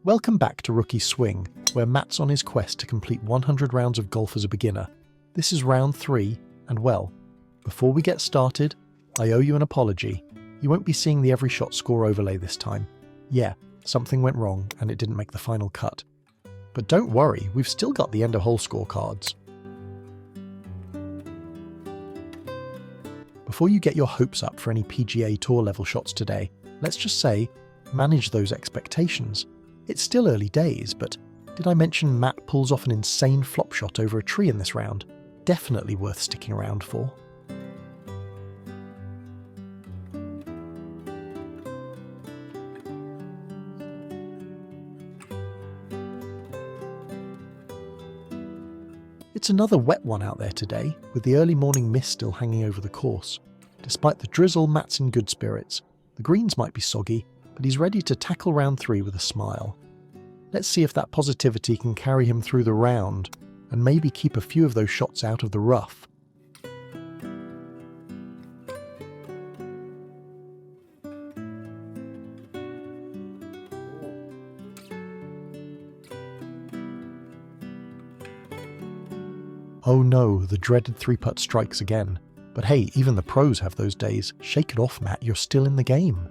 Welcome back to Rookie Swing, where Matt's on his quest to complete 100 rounds of golf as a beginner. This is round 3, and well, before we get started, I owe you an apology. You won't be seeing the every shot score overlay this time. Yeah, something went wrong and it didn't make the final cut. But don't worry, we've still got the end of hole scorecards. Before you get your hopes up for any PGA Tour level shots today, let's just say, manage those expectations. It's still early days, but did I mention Matt pulls off an insane flop shot over a tree in this round? Definitely worth sticking around for. It's another wet one out there today, with the early morning mist still hanging over the course. Despite the drizzle, Matt's in good spirits. The greens might be soggy, but he's ready to tackle round 3 with a smile. Let's see if that positivity can carry him through the round, and maybe keep a few of those shots out of the rough. Oh no, the dreaded 3-putt strikes again. But hey, even the pros have those days. Shake it off, Matt, you're still in the game.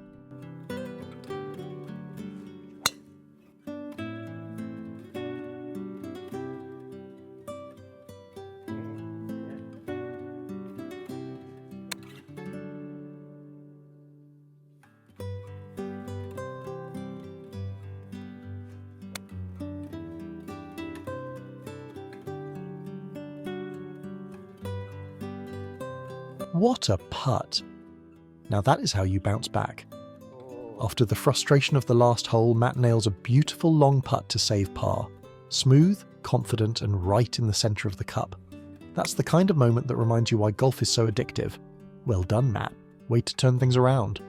What a putt! Now that is how you bounce back. After the frustration of the last hole, Matt nails a beautiful long putt to save par. Smooth, confident, and right in the centre of the cup. That's the kind of moment that reminds you why golf is so addictive. Well done, Matt. Way to turn things around.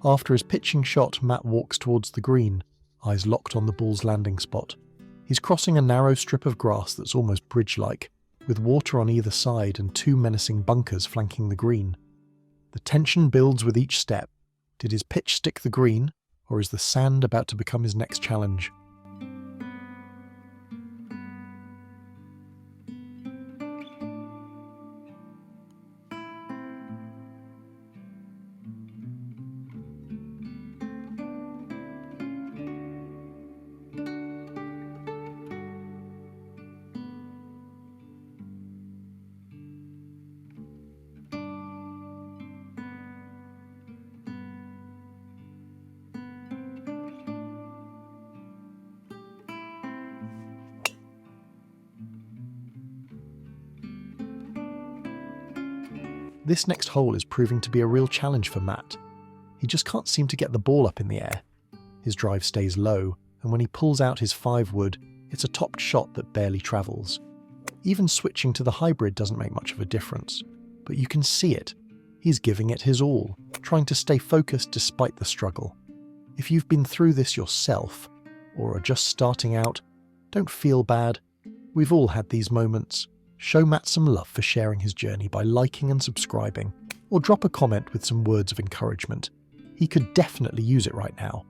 After his pitching shot, Matt walks towards the green, eyes locked on the ball's landing spot. He's crossing a narrow strip of grass that's almost bridge-like, with water on either side and 2 menacing bunkers flanking the green. The tension builds with each step. Did his pitch stick the green, or is the sand about to become his next challenge? This next hole is proving to be a real challenge for Matt. He just can't seem to get the ball up in the air. His drive stays low, and when he pulls out his 5-wood, it's a topped shot that barely travels. Even switching to the hybrid doesn't make much of a difference, but you can see it. He's giving it his all, trying to stay focused despite the struggle. If you've been through this yourself, or are just starting out, don't feel bad. We've all had these moments. Show Matt some love for sharing his journey by liking and subscribing, or drop a comment with some words of encouragement. He could definitely use it right now.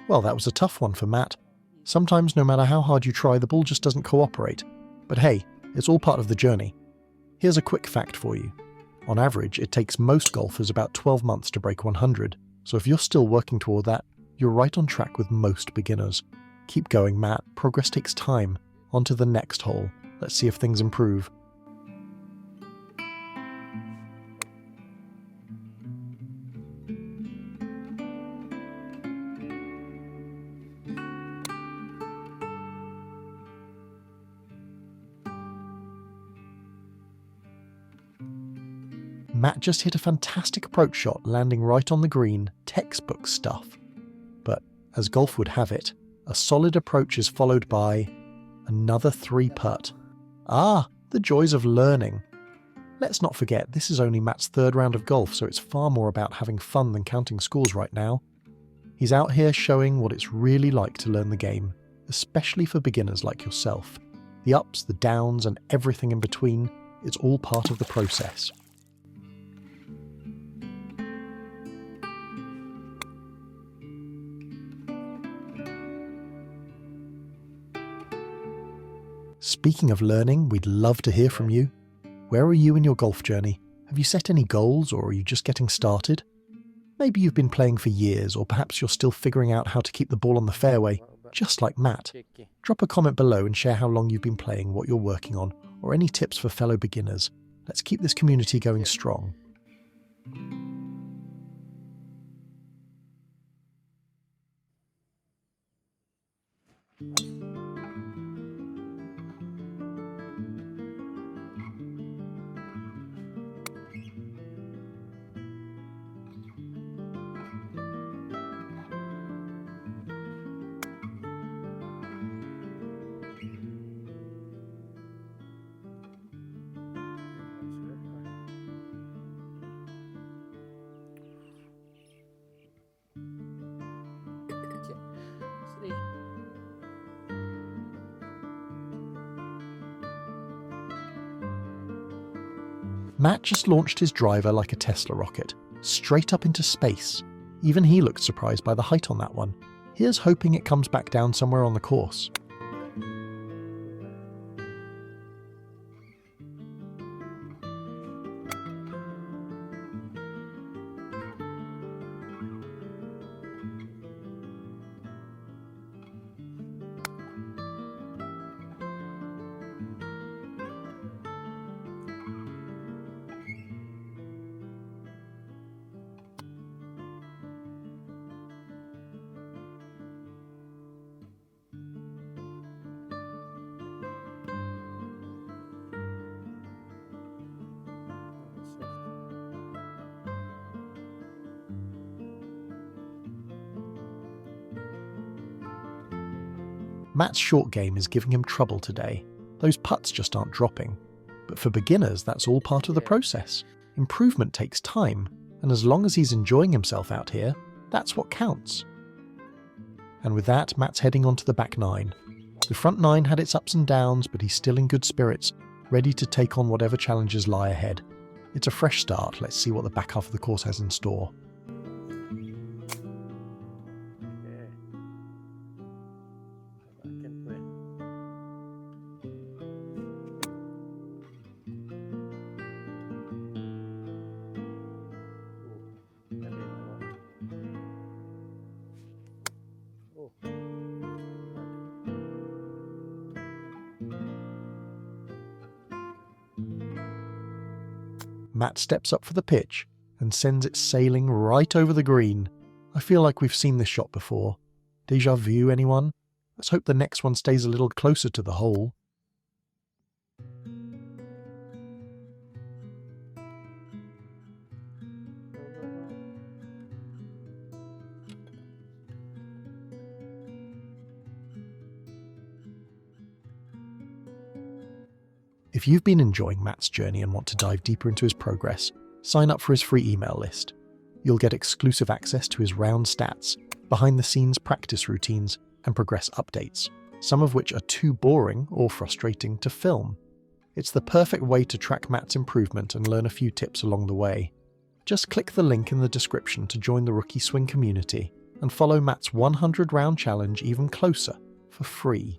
Well, that was a tough one for Matt. Sometimes, no matter how hard you try, the ball just doesn't cooperate. But hey, it's all part of the journey. Here's a quick fact for you. On average, it takes most golfers about 12 months to break 100, so if you're still working toward that, you're right on track with most beginners. Keep going, Matt. Progress takes time. On to the next hole. Let's see if things improve. Matt just hit a fantastic approach shot, landing right on the green, textbook stuff. But as golf would have it, a solid approach is followed by another 3-putt. The joys of learning. Let's not forget, this is only Matt's 3rd round of golf, so it's far more about having fun than counting scores right now. He's out here showing what it's really like to learn the game, especially for beginners like yourself. The ups, the downs, and everything in between, it's all part of the process. Speaking of learning, we'd love to hear from you. Where are you in your golf journey? Have you set any goals, or are you just getting started? Maybe you've been playing for years, or perhaps you're still figuring out how to keep the ball on the fairway, just like Matt. Drop a comment below and share how long you've been playing, what you're working on, or any tips for fellow beginners. Let's keep this community going strong. Matt just launched his driver like a Tesla rocket, straight up into space. Even he looked surprised by the height on that one. Here's hoping it comes back down somewhere on the course. Matt's short game is giving him trouble today. Those putts just aren't dropping. But for beginners, that's all part of the process. Improvement takes time, and as long as he's enjoying himself out here, that's what counts. And with that, Matt's heading onto the back 9. The front 9 had its ups and downs, but he's still in good spirits, ready to take on whatever challenges lie ahead. It's a fresh start. Let's see what the back half of the course has in store. Matt steps up for the pitch and sends it sailing right over the green. I feel like we've seen this shot before. Deja vu, anyone? Let's hope the next one stays a little closer to the hole. If you've been enjoying Matt's journey and want to dive deeper into his progress, sign up for his free email list. You'll get exclusive access to his round stats, behind-the-scenes practice routines, and progress updates, some of which are too boring or frustrating to film. It's the perfect way to track Matt's improvement and learn a few tips along the way. Just click the link in the description to join the Rookie Swing community and follow Matt's 100-round challenge even closer for free.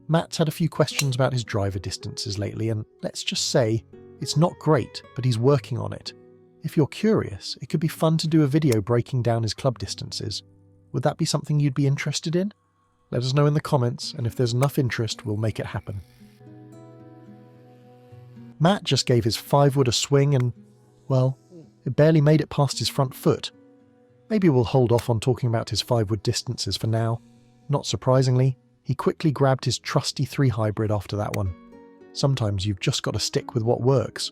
Matt's had a few questions about his driver distances lately, and let's just say, it's not great, but he's working on it. If you're curious, it could be fun to do a video breaking down his club distances. Would that be something you'd be interested in? Let us know in the comments, and if there's enough interest, we'll make it happen. Matt just gave his 5-wood a swing and, Well, it barely made it past his front foot. Maybe we'll hold off on talking about his 5-wood distances for now. Not surprisingly, he quickly grabbed his trusty 3 hybrid after that one. Sometimes you've just got to stick with what works.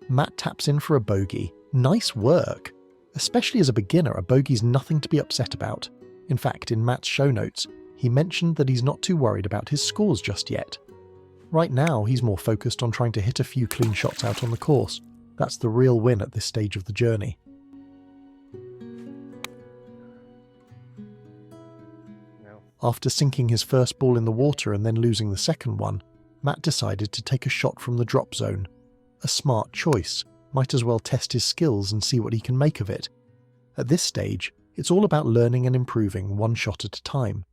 Matt taps in for a bogey. Nice work! Especially as a beginner, a bogey's nothing to be upset about. In fact, in Matt's show notes, he mentioned that he's not too worried about his scores just yet. Right now, he's more focused on trying to hit a few clean shots out on the course. That's the real win at this stage of the journey. After sinking his first ball in the water and then losing the second one, Matt decided to take a shot from the drop zone. A smart choice. Might as well test his skills and see what he can make of it. At this stage, it's all about learning and improving one shot at a time.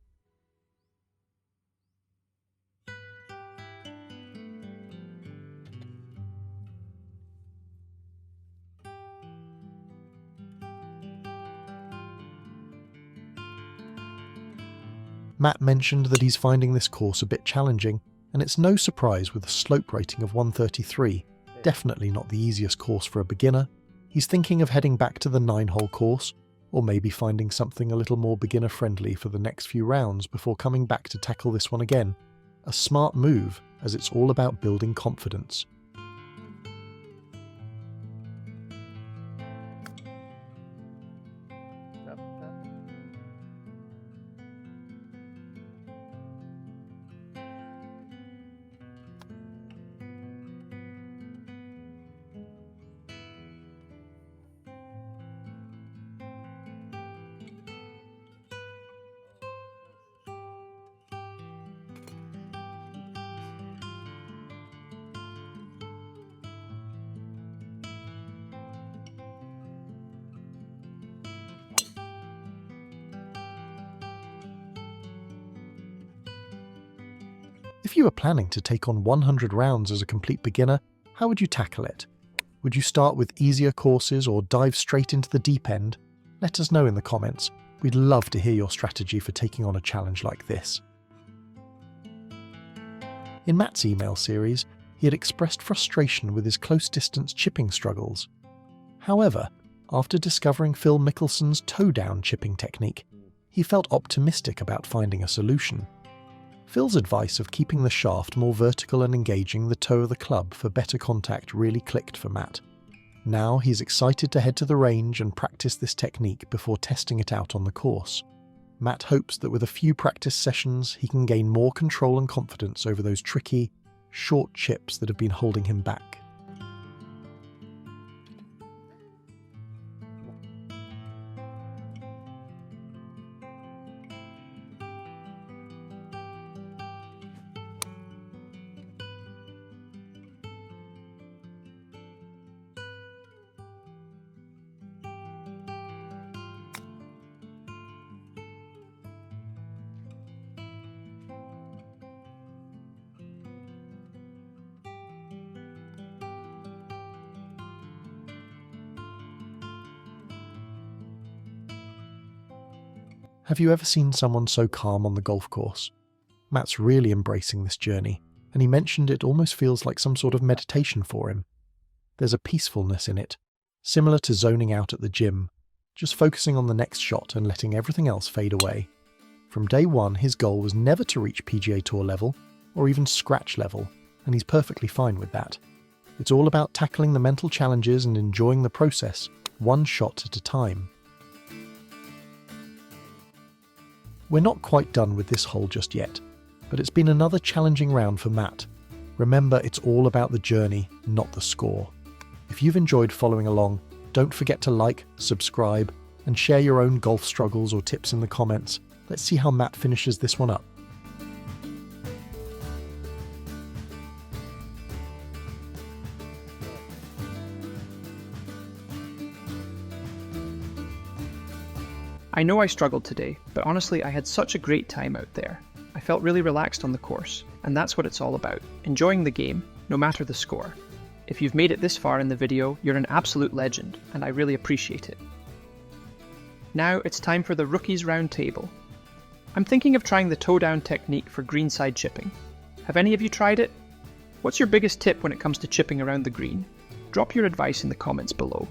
Matt mentioned that he's finding this course a bit challenging, and it's no surprise with a slope rating of 133. Definitely not the easiest course for a beginner. He's thinking of heading back to the 9-hole course, or maybe finding something a little more beginner-friendly for the next few rounds before coming back to tackle this one again. A smart move, as it's all about building confidence. If you were planning to take on 100 rounds as a complete beginner, how would you tackle it? Would you start with easier courses or dive straight into the deep end? Let us know in the comments. We'd love to hear your strategy for taking on a challenge like this. In Matt's email series, he had expressed frustration with his close-distance chipping struggles. However, after discovering Phil Mickelson's toe-down chipping technique, he felt optimistic about finding a solution. Phil's advice of keeping the shaft more vertical and engaging the toe of the club for better contact really clicked for Matt. Now he's excited to head to the range and practice this technique before testing it out on the course. Matt hopes that with a few practice sessions he can gain more control and confidence over those tricky, short chips that have been holding him back. Have you ever seen someone so calm on the golf course? Matt's really embracing this journey, and he mentioned it almost feels like some sort of meditation for him. There's a peacefulness in it, similar to zoning out at the gym, just focusing on the next shot and letting everything else fade away. From day one, his goal was never to reach PGA Tour level, or even scratch level, and he's perfectly fine with that. It's all about tackling the mental challenges and enjoying the process, one shot at a time. We're not quite done with this hole just yet. But it's been another challenging round for Matt. Remember, it's all about the journey, not the score. If you've enjoyed following along, don't forget to like, subscribe, and share your own golf struggles or tips in the comments. Let's see how Matt finishes this one up. I know I struggled today, but honestly I had such a great time out there. I felt really relaxed on the course, and that's what it's all about, enjoying the game, no matter the score. If you've made it this far in the video, you're an absolute legend, and I really appreciate it. Now it's time for the Rookies Round Table. I'm thinking of trying the toe-down technique for greenside chipping. Have any of you tried it? What's your biggest tip when it comes to chipping around the green? Drop your advice in the comments below.